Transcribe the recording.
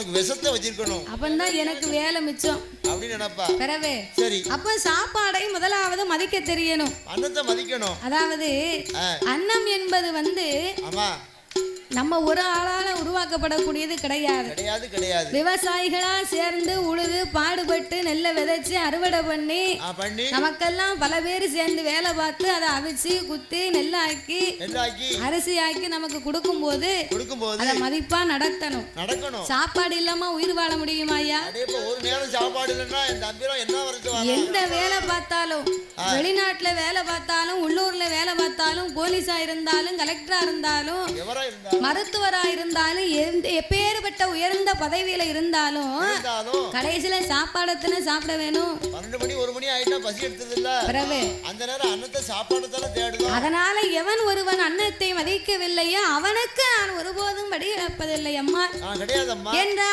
விஷத்தை வச்சிருக்கணும். அப்பந்தான் எனக்கு வேலை மிச்சம் அப்படி நினைப்பா. பிறவே சரி. அப்ப சாப்பாடை முதலாவது மதிக்க தெரியணும். அன்னத்தை மதிக்கணும். அதாவது அன்னம் என்பது ஆமா நம்ம ஒரு ஆளால உருவாக்கப்படக்கூடியது கிடையாது. கிடையாது கிடையாது. விவசாயிகளா சேர்ந்து உழுது பாடுபட்டு நெல்லை விதைச்சு அறுவடை பண்ணி நமக்கெல்லாம் பல பேர் சேர்ந்து வேலை பார்த்து அதை அவிச்சு குத்தி நெல்லாக்கி அரிசி ஆக்கி நமக்கு கொடுக்கும் போது அதை மதிப்பா நடத்தணும். சாப்பாடு இல்லாம உயிர் வாழ முடியுமா ஐயா? ஒரு நேரம் சாப்பாடு இல்லைன்னா எந்த வேலை பார்த்தாலும் வெளிநாட்டுல வேலை பார்த்தாலும் உள்ளூர்ல வேலை பார்த்தாலும் போலீஸா இருந்தாலும் கலெக்டரா இருந்தாலும் மருத்துவரா இருந்தாலும் எப்பேற்பட்ட உயர்ந்த பதவியில இருந்தாலும் கடைசியில சாப்பாடத்தானே சாப்பிட வேணும். 12 மணி 1 மணி ஆயிட்டா பசி எடுத்தது இல்ல. அந்த நேரம் அன்னத்தை சாப்பாடத்தானே தேடுவோம். அதனால எவன் ஒருவன் அன்னத்தை மதிக்கவில்லையோ அவனுக்கு நான் ஒருபோதும் வழி இழப்பதில்லை அம்மா. கிடையாது அம்மா என்ற